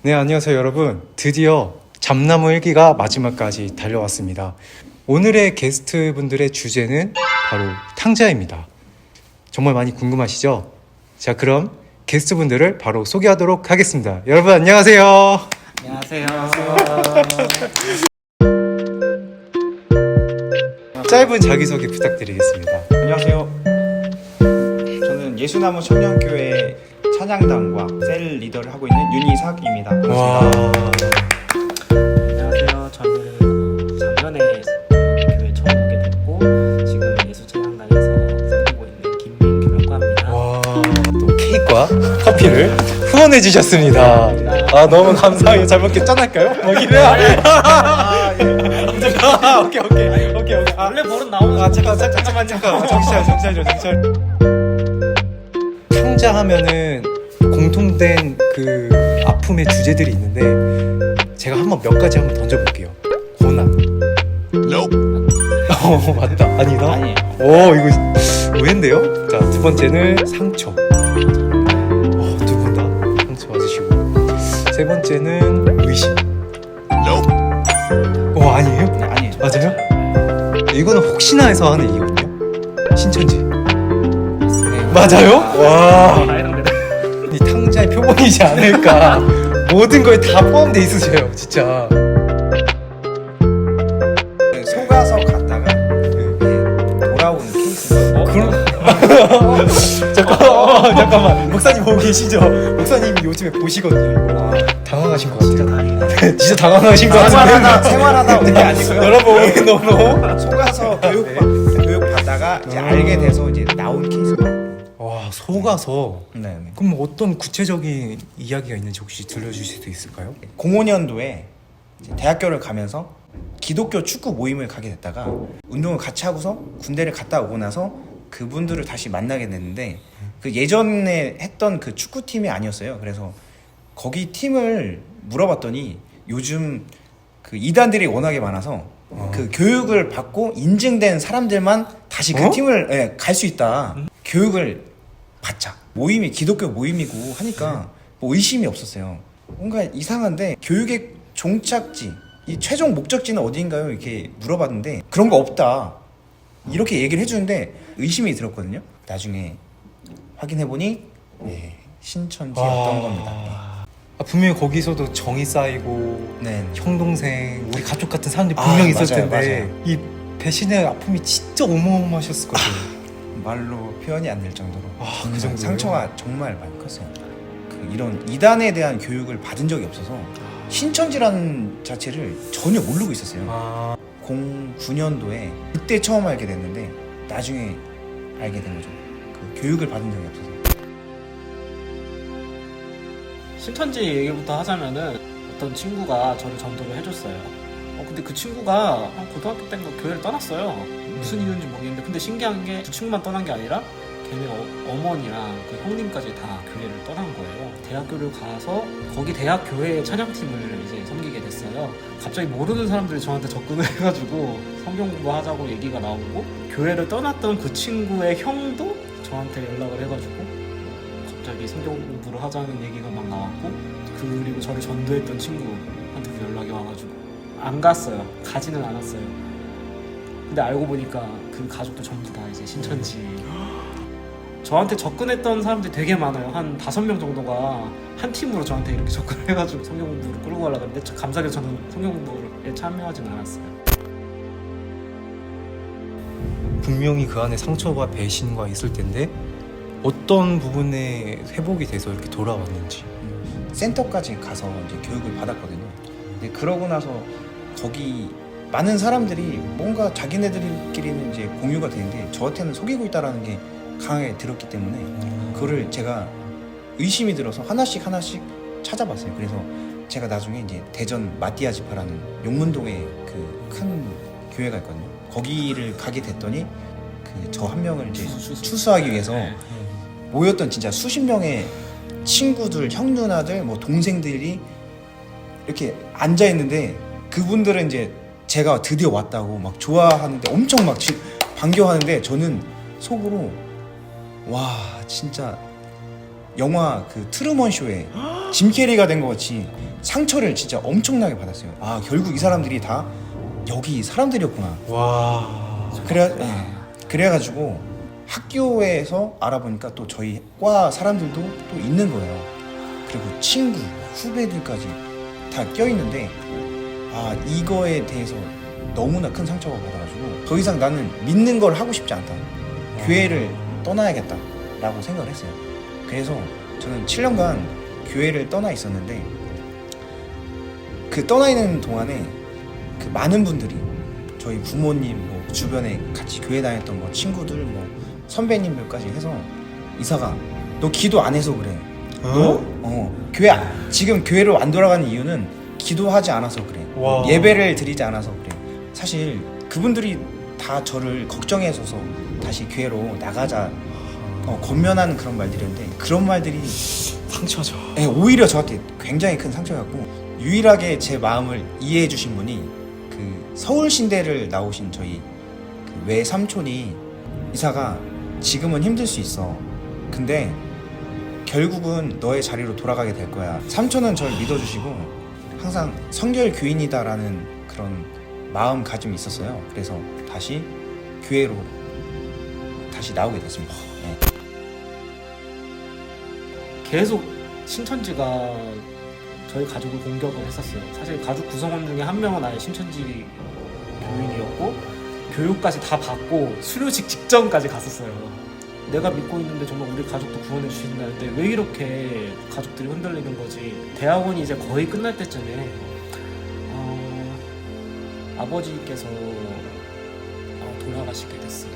네, 안녕하세요 여러분. 드디어 잠나무 일기가 마지막까지 달려왔습니다. 오늘의 게스트분들의 주제는 바로 탕자입니다. 정말 많이 궁금하시죠? 자, 그럼 게스트분들을 바로 소개하도록 하겠습니다. 여러분 안녕하세요. 안녕하세요. 짧은 자기소개 부탁드리겠습니다. 안녕하세요. 저는 예수나무 청년교회 찬양단과 셀 리더를 하고 있는 윤희삭입니다. 와, 안녕하세요. 저는 작년에 교회 처음 오게 됐고 지금 예수찬양단에서 섬기고 있는 김민규라고 합니다. 와, 또 케이크와 커피를 후원해 주셨습니다. 아, 너무 감사해요. 잘 먹겠죠? 짠할까요? 먹이래요. 오케이. 아, 원래 버릇 나오는 잠깐만. 정신. 탕자 하면은 공통된 그 아픔의 주제들이 있는데 제가 한번 몇 가지 한번 던져볼게요. 고난. 맞다. 아니다. 아니에요. 오, 이거 의외인데요? 자, 두 번째는 상처. 두 분 다 상처 맞으시고. 세 번째는 의심. 아니에요? 네, 아니에요. 맞아요? 이거는 혹시나 해서 하는 얘기거든요. 신천지. 네. 맞아요? 와, 해당되는 이 탕자의 표본이지 않을까. 모든 거에 다 포함돼 있으세요, 진짜. 속아서 갔다가 돌아오는 케이스가 그럼 잠깐만. 목사님 보고 계시죠? 목사님이 요즘에 보시거든요. 이거. 당황하신 것 같아요. 진짜 당황하신 것 같은데. 생활하다 온 게 아니고요. 여러분 너무 속아서 교육 받다가 이제 알게 돼서 이제 나온 케이스가. 와, 속아서. 네. 그럼 어떤 구체적인 이야기가 있는지 혹시 들려주실 수 있을까요? 05년도에 대학교를 가면서 기독교 축구 모임을 가게 됐다가 운동을 같이 하고서 군대를 갔다 오고 나서 그분들을 다시 만나게 됐는데 그 예전에 했던 그 축구팀이 아니었어요. 그래서 거기 팀을 물어봤더니 요즘 그 이단들이 워낙에 많아서 그 교육을 받고 인증된 사람들만 다시 그 팀을 갈 수 있다. 교육을 받자. 모임이 기독교 모임이고 하니까 뭐 의심이 없었어요. 뭔가 이상한데 교육의 종착지, 이 최종 목적지는 어디인가요? 이렇게 물어봤는데 그런 거 없다. 이렇게 얘기를 해주는데 의심이 들었거든요. 나중에 확인해보니 신천지였던 겁니다. 분명히 거기서도 정이 쌓이고 네. 형 동생 우리 가족 같은 사람들이 분명히 있을 맞아요, 텐데 맞아요. 이 배신의 아픔이 진짜 어마어마하셨을 것 같아요. 말로 표현이 안 될 정도로 그 정도예요? 상처가 정말 많이 컸어요. 그 이런 이단에 대한 교육을 받은 적이 없어서 신천지라는 자체를 전혀 모르고 있었어요. 09년도에 그때 처음 알게 됐는데 나중에 알게 된 거죠. 그 교육을 받은 적이 없어서. 신천지 얘기부터 하자면은 어떤 친구가 저를 전도를 해줬어요. 근데 그 친구가 한 고등학교 때인가 교회를 떠났어요. 무슨 이유인지 모르겠는데 근데 신기한 게 그 친구만 떠난 게 아니라 걔네 어머니랑 그 형님까지 다 교회를 떠난 거예요. 대학교를 가서 거기 대학 교회 찬양팀을 이제 섬기게 됐어요. 갑자기 모르는 사람들이 저한테 접근을 해가지고 성경 공부하자고 얘기가 나오고 교회를 떠났던 그 친구의 형도 저한테 연락을 해가지고 갑자기 성경 공부를 하자는 얘기가 막 나왔고 그리고 저를 전도했던 친구한테도 연락이 와가지고 안 갔어요. 가지는 않았어요. 근데 알고 보니까 그 가족도 전부 다 이제 신천지. 저한테 접근했던 사람들이 되게 많아요. 한 5명 정도가 한 팀으로 저한테 이렇게 접근을 해가지고 성경 공부를 끌고 가려고 했는데 감사하게 저는 성경 공부에 참여하진 않았어요. 분명히 그 안에 상처와 배신과 있을 텐데 어떤 부분에 회복이 돼서 이렇게 돌아왔는지. 센터까지 가서 이제 교육을 받았거든요. 근데 그러고 나서 거기 많은 사람들이 뭔가 자기네들끼리는 이제 공유가 되는데 저한테는 속이고 있다라는 게 강하게 들었기 때문에 그거를 제가 의심이 들어서 하나씩 찾아봤어요. 그래서 제가 나중에 이제 대전 마띠아지파라는 용문동에 그 큰 교회가 있거든요. 거기를 가게 됐더니 그 저 한 명을 이제 추수하기 위해서 모였던 진짜 수십 명의 친구들, 형 누나들, 뭐 동생들이 이렇게 앉아 있는데 그분들은 이제 제가 드디어 왔다고 막 좋아하는데 엄청 막 반겨하는데 저는 속으로 와 진짜 영화 그 트루먼 쇼에 짐 캐리가 된 것 같이 상처를 진짜 엄청나게 받았어요. 아 결국 이 사람들이 다 여기 사람들이었구나. 와. 그래가지고 학교에서 알아보니까 또 저희 과 사람들도 또 있는 거예요. 그리고 친구, 후배들까지 다 껴있는데 아 이거에 대해서 너무나 큰 상처가 받아가지고 더 이상 나는 믿는 걸 하고 싶지 않다. 교회를 떠나야겠다 라고 생각을 했어요. 그래서 저는 7년간 교회를 떠나 있었는데 그 떠나 있는 동안에 그 많은 분들이 저희 부모님 뭐 주변에 같이 교회 다녔던 뭐 친구들 뭐 선배님들까지 해서 이사가 너 기도 안 해서 그래. 지금 교회로 안 돌아가는 이유는 기도하지 않아서 그래. 와. 예배를 드리지 않아서 그래. 사실 그분들이 다 저를 걱정해줘서 다시 교회로 나가자 권면하는 그런 말들이었는데 그런 말들이 상처죠. 네, 오히려 저한테 굉장히 큰 상처였고 유일하게 제 마음을 이해해 주신 분이 그 서울신대를 나오신 저희 그 외삼촌이 이사가 지금은 힘들 수 있어. 근데 결국은 너의 자리로 돌아가게 될 거야. 삼촌은 저를 믿어주시고 항상 성결 교인이다라는 그런 마음가짐이 있었어요. 그래서 다시 교회로 다시 나오게 됐습니다. 네. 계속 신천지가 저희 가족을 공격을 했었어요. 사실 가족 구성원 중에 한 명은 아예 신천지 교인이었고 교육까지 다 받고 수료식 직전까지 갔었어요. 내가 믿고 있는데 정말 우리 가족도 구원해 주신다는데 왜 이렇게 가족들이 흔들리는 거지. 대학원이 이제 거의 끝날 때쯤에 아버지께서 돌아가시게 됐어요.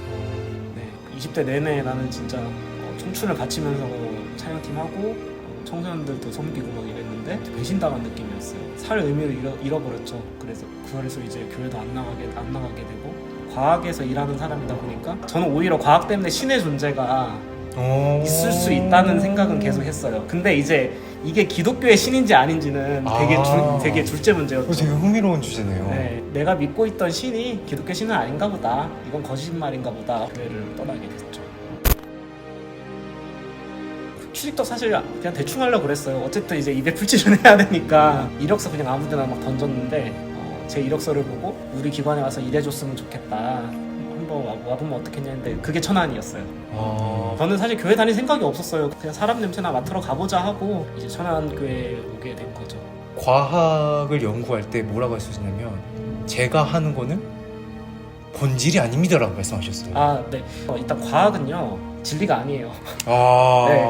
네, 20대 내내 나는 진짜 청춘을 바치면서 촬영팀하고 청소년들도 섬기고 막 이랬는데 배신당한 느낌이었어요. 살 의미를 잃어버렸죠. 그래서 이제 교회도 안 나가게 되고 과학에서 일하는 사람이다 보니까 저는 오히려 과학 때문에 신의 존재가 있을 수 있다는 생각은 계속 했어요. 근데 이제 이게 기독교의 신인지 아닌지는 되게 둘째 문제였죠. 되게 흥미로운 주제네요. 네, 내가 믿고 있던 신이 기독교 신은 아닌가 보다. 이건 거짓말인가 보다. 교회를 떠나게 됐죠. 취직도 사실 그냥 대충 하려고 그랬어요. 어쨌든 이제 200풀칠은 해야 되니까 이력서 그냥 아무데나 막 던졌는데 제 이력서를 보고 우리 기관에 와서 일해줬으면 좋겠다. 한번 와보면 어떻겠냐 했는데 그게 천안이었어요. 저는 사실 교회 다닐 생각이 없었어요. 그냥 사람 냄새나 맡으러 가보자 하고 이제 천안교회에 오게 된 거죠. 과학을 연구할 때 뭐라고 하셨냐면 제가 하는 거는 본질이 아닙니다라고 말씀하셨어요. 아, 네. 일단 과학은요 진리가 아니에요. 네.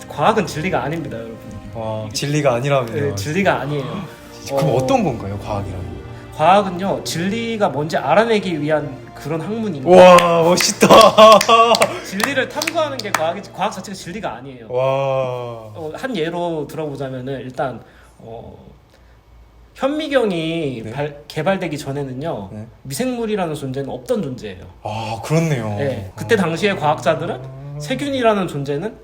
과학은 진리가 아닙니다, 여러분. 진리가 아니라면 네, 진리가 아니에요. 그럼 어떤 건가요, 과학이라면? 과학은요 진리가 뭔지 알아내기 위한 그런 학문입니다. 와, 멋있다. 진리를 탐구하는 게 과학이지 과학 자체가 진리가 아니에요. 와. 한 예로 들어보자면은 일단 현미경이 네. 개발되기 전에는요 네. 미생물이라는 존재는 없던 존재예요. 그렇네요. 네, 그때 당시에 과학자들은 세균이라는 존재는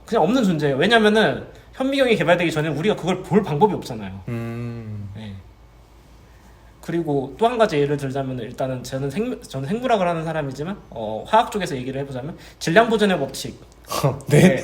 그냥 없는 존재예요. 왜냐면은 현미경이 개발되기 전에 우리가 그걸 볼 방법이 없잖아요. 네. 그리고 또 한 가지 예를 들자면 일단은 저는 생물학을 하는 사람이지만 화학 쪽에서 얘기를 해보자면 질량 보존의 법칙. 네.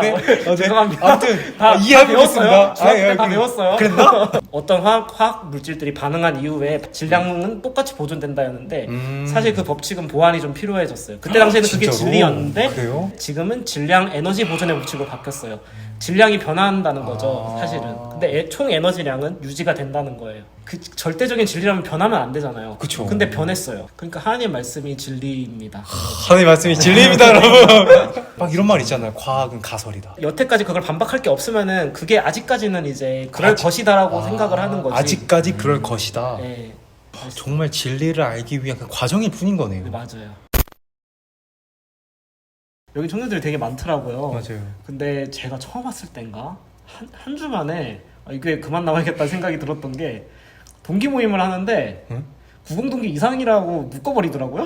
네. 죄송합니다. 아무튼 다 이해해보겠습니다. 중학교 때 다 배웠어요. 그랬나? 어떤 화학 물질들이 반응한 이후에 질량은 똑같이 보존된다였는데 사실 그 법칙은 보완이 좀 필요해졌어요. 그때 당시에는 그게 진짜로? 진리였는데 그래요? 지금은 질량 에너지 보존의 법칙으로 바뀌었어요. 질량이 변한다는 거죠, 사실은. 근데 총 에너지량은 유지가 된다는 거예요. 그 절대적인 진리라면 변하면 안 되잖아요. 그쵸. 근데 변했어요. 그러니까 하나님 말씀이 진리입니다. 하나님 말씀이 진리입니다, 여러분. 막 이런 말 있잖아요. 과학은 가설이다. 여태까지 그걸 반박할 게 없으면은 그게 아직까지는 이제 그럴 것이다라고 생각을 하는 거지. 아직까지 그럴 것이다. 네, 정말 진리를 알기 위한 그 과정일 뿐인 거네요. 네, 맞아요. 여기 청년들이 되게 많더라고요. 맞아요. 근데 제가 처음 왔을 땐가 한 주 만에 이게 그만 나와야겠다 생각이 들었던 게 동기 모임을 하는데 응? 구공동기 이상이라고 묶어버리더라고요.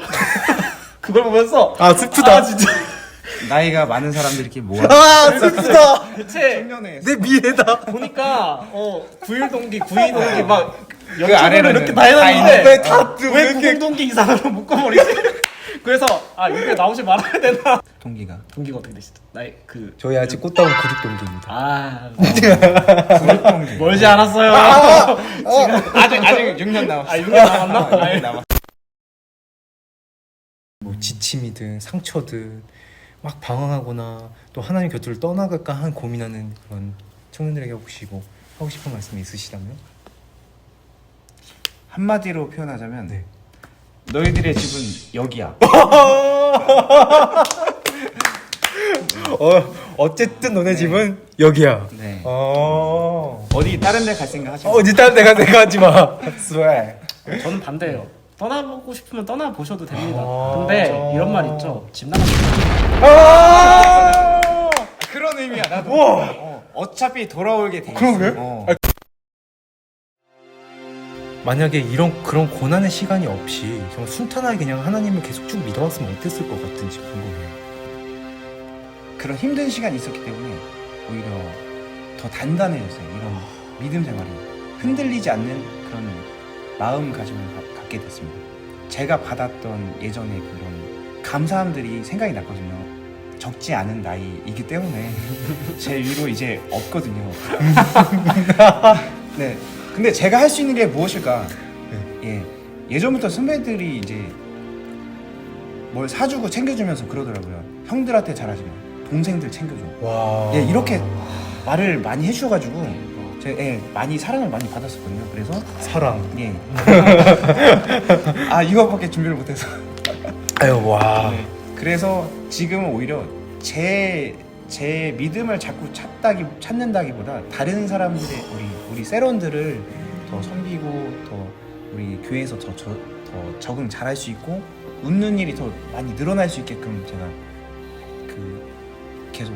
그걸 보면서 슬프다. 진짜 나이가 많은 사람들이 이렇게 모아. 슬프다. 대체 청년회. 내 미래다. 보니까 9일 동기, 9일 동기 막 그 아래로는 이렇게 다 해놨는데 왜 다 왜 구공동기 이상으로 묶어버리지? 그래서 이게 나오지 말아야 되나? 동기가 동기가 어떻게 되시죠? 나의 저희 아직 꽃다운 구립 동기입니다. 구력동기. 멀지 않았어요. 아직 6년 남았어. 6년 남았나? 6년 남았어. 뭐 지침이든 상처든 막 방황하거나 또 하나님 곁을 떠나갈까 한 고민하는 그런 청년들에게 혹시 뭐 하고 싶은 말씀이 있으시다면? 한마디로 표현하자면 네. 너희들의 집은 여기야. 어쨌든 너네 집은 여기야. 네. 어디 어디 다른 데 갈 생각 하시면 어디 다른 데 가는 하지 마. 스웨. 저는 반대예요. 떠나보고 싶으면 떠나보셔도 됩니다. 아. 근데 이런 말 있죠. 집 나가면 그런 의미야. 나도. 우와. 어차피 돌아오게 돼 있어. 그러게? 어. 만약에 그런 고난의 시간이 없이 정말 순탄하게 그냥 하나님을 계속 쭉 믿어왔으면 어땠을 것 같은지 궁금해요. 그런 힘든 시간이 있었기 때문에 오히려 더 단단해졌어요. 이런 믿음 생활이 흔들리지 않는 그런 마음가짐을 갖게 됐습니다. 제가 받았던 예전에 그런 감사함들이 생각이 났거든요. 적지 않은 나이이기 때문에 제 위로 이제 없거든요. 네. 근데 제가 할 수 있는 게 무엇일까? 예. 예전부터 선배들이 이제 뭘 사주고 챙겨주면서 그러더라고요. 형들한테 잘하지 마. 동생들 챙겨줘. 와. 예, 이렇게 말을 많이 해주셔가지고 제가 많이 사랑을 많이 받았었거든요. 그래서 사랑. 예. 이거밖에 준비를 못해서. 아유 와. 네. 그래서 지금은 오히려 제 믿음을 자꾸 찾는다기보다 다른 사람들의 우리 세런들을 더 섬기고 더 우리 교회에서 더 적응 잘할 수 있고 웃는 일이 더 많이 늘어날 수 있게끔 제가 계속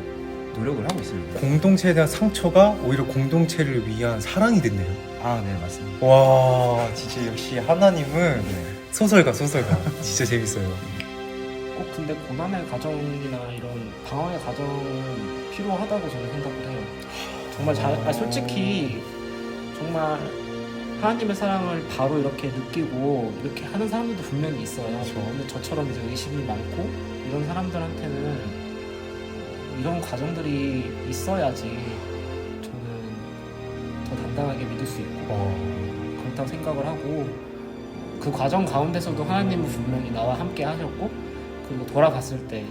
노력을 하고 있습니다. 공동체에 대한 상처가 오히려 공동체를 위한 사랑이 됐네요. 네, 맞습니다. 와, 진짜 역시 하나님은 네. 소설가. 진짜 재밌어요. 꼭 근데 고난의 과정이나 이런 방황의 과정은 필요하다고 저는 생각을 해요. 정말 솔직히 정말 하나님의 사랑을 바로 이렇게 느끼고 이렇게 하는 사람들도 분명히 있어요. 근데 저처럼 이제 의심이 많고 이런 사람들한테는 이런 과정들이 있어야지 저는 더 단단하게 믿을 수 있고 그렇다고 생각을 하고 그 과정 가운데서도 하나님은 분명히 나와 함께 하셨고 그리고 돌아갔을 때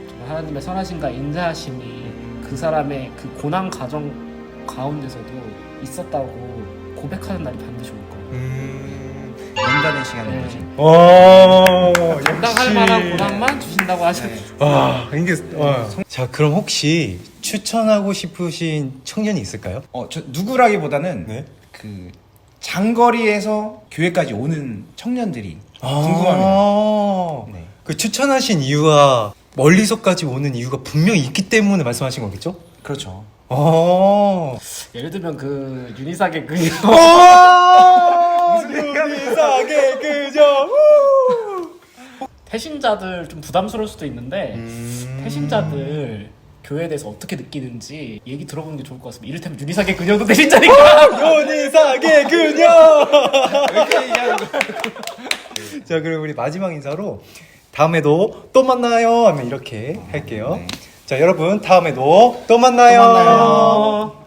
정말 하나님의 선하심과 인자하심이 그 사람의 그 고난 과정 가운데서도 있었다고 고백하는 날이 반드시 올 거예요. 연단의 시간인 거지. 감당할 만한 고난만 주신다고 하셨죠. 와, 이게 자, 그럼 혹시 추천하고 싶으신 청년이 있을까요? 저 누구라기보다는 네. 그 장거리에서 교회까지 오는 청년들이 궁금합니다. 네. 그 추천하신 이유가 멀리서까지 오는 이유가 분명히 있기 때문에 말씀하신 거겠죠? 그렇죠. 예를 들면 그 유니사계 그 유니사계 그저 태신자들 좀 부담스러울 수도 있는데 태신자들 교회에 대해서 어떻게 느끼는지 얘기 들어보는 게 좋을 것 같습니다. 이를테면 유니사계 그녀도 태신자니까. 유니사계 그녀. 이렇게 얘기하는 거. 자, 그럼 우리 마지막 인사로 다음에도 또 만나요 하면 이렇게 할게요. 네. 자, 여러분 다음에도 또 만나요. 만나요.